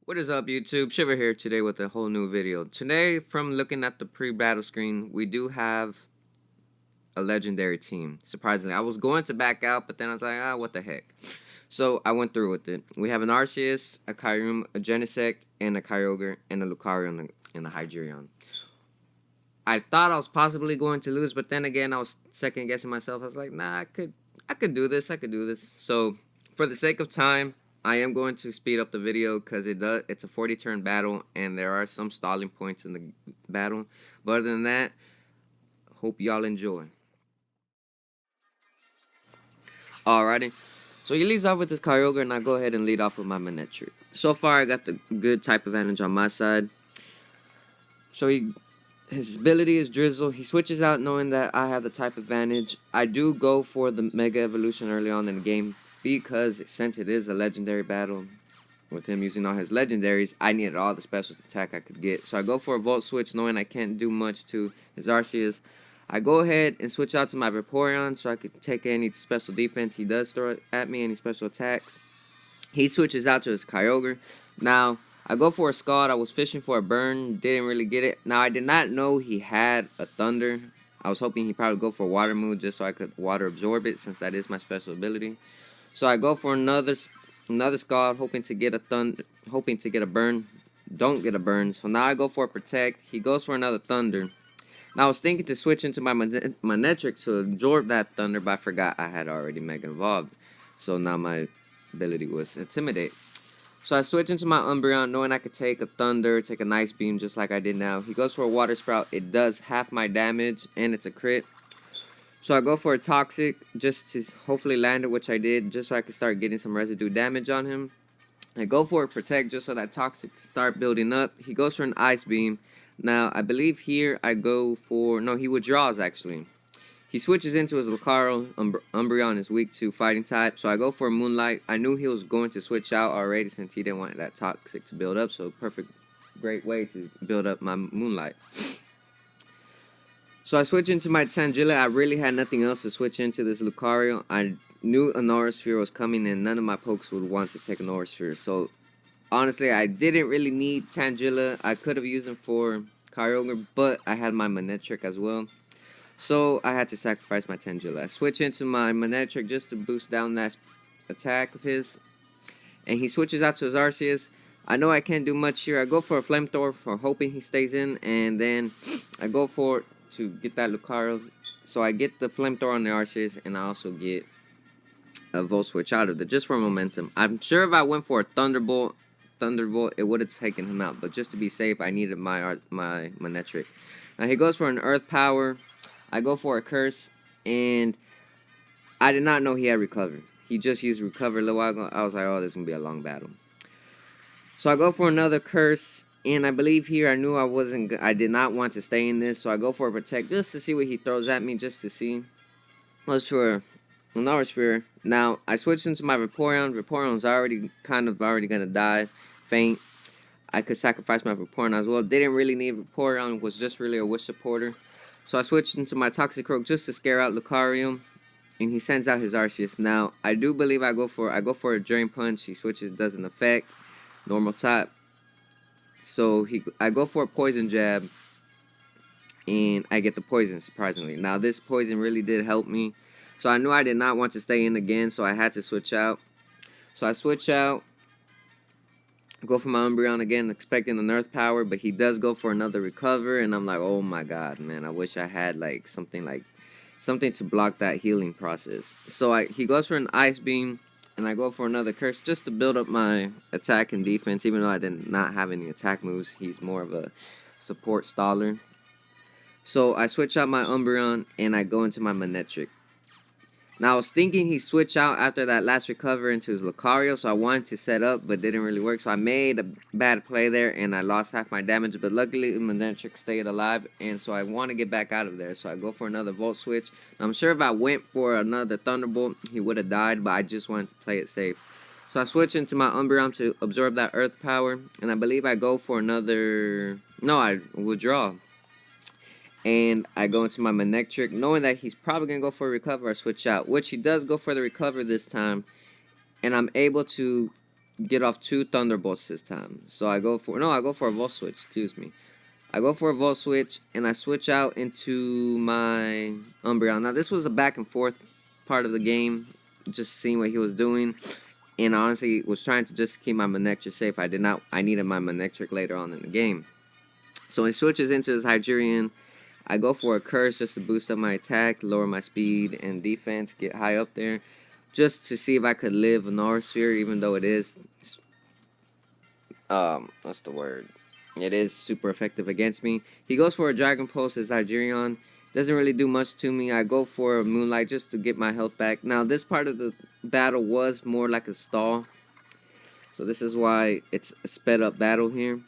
What is up, YouTube? Shiver here today with a whole new video. Today, from looking at the pre-battle screen, we do have a legendary team. Surprisingly, I was going to back out, but then I was like, what the heck? So I went through with it. We have an Arceus, a Kyurem, a Genesect, and a Kyogre, and a Lucario, and a Hydreigon. I thought I was possibly going to lose, but then again, I was second guessing myself. I was like, nah, I could do this. So, for the sake of time, I am going to speed up the video because it's a 40-turn battle, and there are some stalling points in the battle. But other than that, hope y'all enjoy. Alrighty. So he leads off with this Kyogre, and I go ahead and lead off with my Manectric. So far, I got the good type advantage on my side. So his ability is Drizzle. He switches out knowing that I have the type advantage. I do go for the Mega Evolution early on in the game because since it is a legendary battle, with him using all his legendaries, I needed all the special attack I could get. So I go for a Volt Switch knowing I can't do much to his Arceus. I go ahead and switch out to my Vaporeon so I could take any special defense he does throw at me, any special attacks. He switches out to his Kyogre. Now, I go for a Scald. I was fishing for a burn. Didn't really get it. Now, I did not know he had a Thunder. I was hoping he'd probably go for a Water move just so I could Water Absorb it since that is my special ability. So I go for another Scald, hoping to get a burn. Don't get a burn. So now I go for a Protect. He goes for another Thunder. Now I was thinking to switch into my Manectric to absorb that Thunder, but I forgot I had already Mega Evolved. So now my ability was Intimidate. So I switch into my Umbreon knowing I could take a Thunder, take a Nice Beam just like I did now. He goes for a Water Sprout. It does half my damage and it's a crit. So I go for a Toxic just to hopefully land it, which I did, just so I could start getting some residue damage on him. I go for a Protect just so that Toxic start building up. He goes for an Ice Beam. Now, I believe here I go for... No, he withdraws, actually. He switches into his Lucario. Umbreon is weak to Fighting type, so I go for a Moonlight. I knew he was going to switch out already since he didn't want that Toxic to build up, so great way to build up my Moonlight. So I switch into my Tangela. I really had nothing else to switch into this Lucario. I knew a Aura was coming, and none of my pokes would want to take an Aura. So honestly, I didn't really need Tangela. I could have used him for Kyogre, but I had my Manectric as well. So I had to sacrifice my Tangela. I switch into my Manectric just to boost down that attack of his. And he switches out to his Arceus. I know I can't do much here. I go for a Flamethrower for hoping he stays in. And then I go for it to get that Lucario. So I get the Flamethrower on the Arceus. And I also get a Volt Switch out of it just for momentum. I'm sure if I went for a Thunderbolt, it would have taken him out. But just to be safe, I needed my Manectric. Now he goes for an Earth Power. I go for a Curse, and I did not know he had Recover. He just used Recover a little while ago. I was like, oh, this is going to be a long battle. So I go for another Curse, and I believe here I knew I did not want to stay in this, so I go for a Protect just to see what he throws at me, just to see. Goes for another Sphere. Now, I switched into my Vaporeon. Vaporeon's already going to die, faint. I could sacrifice my Vaporeon as well. Didn't really need Vaporeon, was just really a Wish supporter. So I switched into my Toxicroak just to scare out Lucario, and he sends out his Arceus. Now, I do believe I go for a Drain Punch. He switches, doesn't affect, normal type. So I go for a Poison Jab, and I get the Poison, surprisingly. Now, this Poison really did help me. So I knew I did not want to stay in again, so I had to switch out. So I switch out. Go for my Umbreon again, expecting an Earth Power, but he does go for another Recover, and I'm like, oh my god, man, I wish I had something to block that healing process. So he goes for an Ice Beam, and I go for another Curse just to build up my attack and defense, even though I did not have any attack moves. He's more of a support staller. So I switch out my Umbreon, and I go into my Manectric. Now, I was thinking he'd switch out after that last Recover into his Lucario, so I wanted to set up, but didn't really work. So I made a bad play there, and I lost half my damage, but luckily Manectric stayed alive, and so I want to get back out of there. So I go for another Volt Switch. Now, I'm sure if I went for another Thunderbolt, he would have died, but I just wanted to play it safe. So I switch into my Umbreon to absorb that Earth Power, and I believe I go for another... No, I withdraw. And I go into my Manectric, knowing that he's probably going to go for a Recover or switch out, which he does go for the Recover this time. And I'm able to get off 2 Thunderbolts this time. So I go for a Volt Switch, excuse me. I go for a Volt Switch, and I switch out into my Umbreon. Now, this was a back and forth part of the game, just seeing what he was doing. And honestly, was trying to just keep my Manectric safe. I needed my Manectric later on in the game. So he switches into his Hydreigon. I go for a Curse just to boost up my attack, lower my speed and defense, get high up there. Just to see if I could live Aurora even though it is, what's the word? It is super effective against me. He goes for a Dragon Pulse as Hydreigon. Doesn't really do much to me. I go for a Moonlight just to get my health back. Now, this part of the battle was more like a stall. So this is why it's a sped up battle here.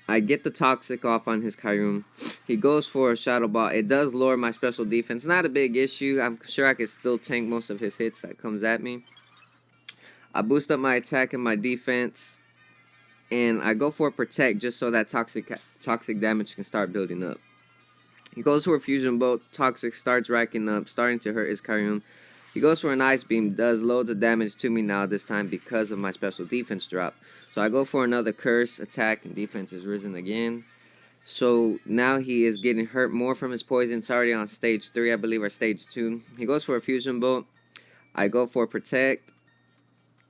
I get the Toxic off on his Kyurem. He goes for a Shadow Ball. It does lower my special defense. Not a big issue. I'm sure I can still tank most of his hits that comes at me. I boost up my attack and my defense. And I go for a Protect just so that toxic damage can start building up. He goes for a Fusion Bolt. Toxic starts racking up, starting to hurt his Kyurem. He goes for an Ice Beam. Does loads of damage to me now this time because of my special defense drop. So I go for another Curse. Attack and defense is risen again. So now he is getting hurt more from his poison. It's already on stage 3, I believe, or stage 2. He goes for a Fusion Bolt. I go for Protect.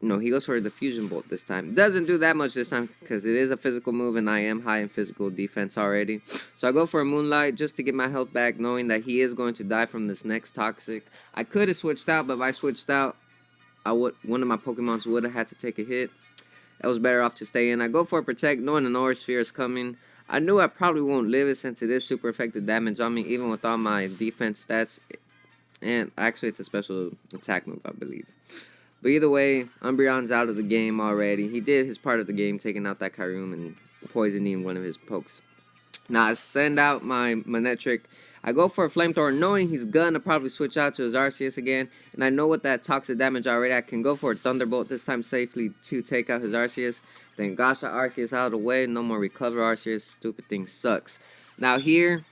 No, he goes for the Fusion Bolt this time. Doesn't do that much this time because it is a physical move and I am high in physical defense already. So I go for a Moonlight just to get my health back, knowing that he is going to die from this next Toxic. I could have switched out, but if I switched out, one of my Pokemons would have had to take a hit. I was better off to stay in. I go for a Protect, knowing an Aura Sphere is coming. I knew I probably won't live it since it is super effective damage on me, even with all my defense stats. And actually, it's a special attack move, I believe. But either way, Umbreon's out of the game already. He did his part of the game, taking out that Kyurem and poisoning one of his pokes. Now, I send out my Manectric. I go for a Flamethrower, knowing he's gonna probably switch out to his Arceus again. And I know with that toxic damage already, I can go for a Thunderbolt this time safely to take out his Arceus. Then gosh, that Arceus out of the way. No more recover Arceus. Stupid thing sucks. Now here,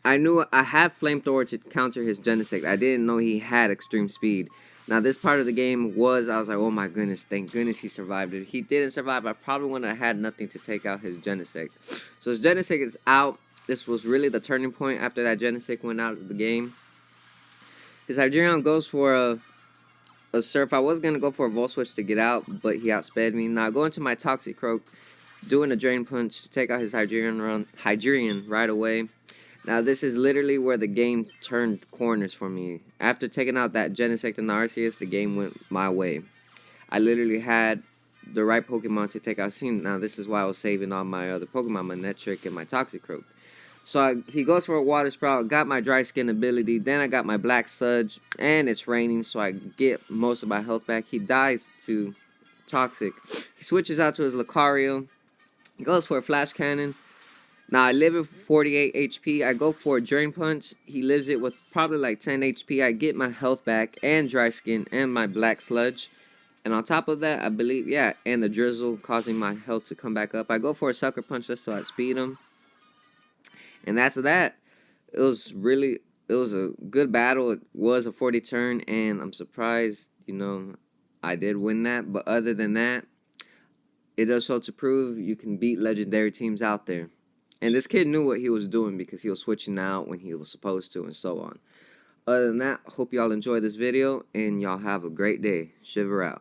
I knew I had Flamethrower to counter his Genesect. I didn't know he had extreme speed. Now, this part of the game I was like, oh my goodness, thank goodness he survived it. If he didn't survive, I probably wouldn't have had nothing to take out his Genesect. So his Genesect is out. This was really the turning point after that Genesect went out of the game. His Hydreigon goes for a Surf. I was going to go for a Volt Switch to get out, but he outsped me. Now, going to my Toxicroak, doing a Drain Punch to take out his Hydreigon right away. Now, this is literally where the game turned corners for me. After taking out that Genesect and the Arceus, the game went my way. I literally had the right Pokemon to take out Scene. Now, this is why I was saving all my other Pokemon, my Manectric and my Toxicroak. So, he goes for a Water Sprout, got my Dry Skin ability, then I got my Black Sludge, and it's raining, so I get most of my health back. He dies to Toxic. He switches out to his Lucario. He goes for a Flash Cannon. Now, I live at 48 HP. I go for a Drain Punch. He lives it with probably like 10 HP. I get my health back and Dry Skin and my Black Sludge. And on top of that, I believe, yeah, and the Drizzle causing my health to come back up. I go for a Sucker Punch just so I speed him. And that's that. It was a good battle. It was a 40 turn, and I'm surprised, I did win that. But other than that, it does show to prove you can beat legendary teams out there. And this kid knew what he was doing because he was switching out when he was supposed to and so on. Other than that, hope y'all enjoy this video and y'all have a great day. Shiver out.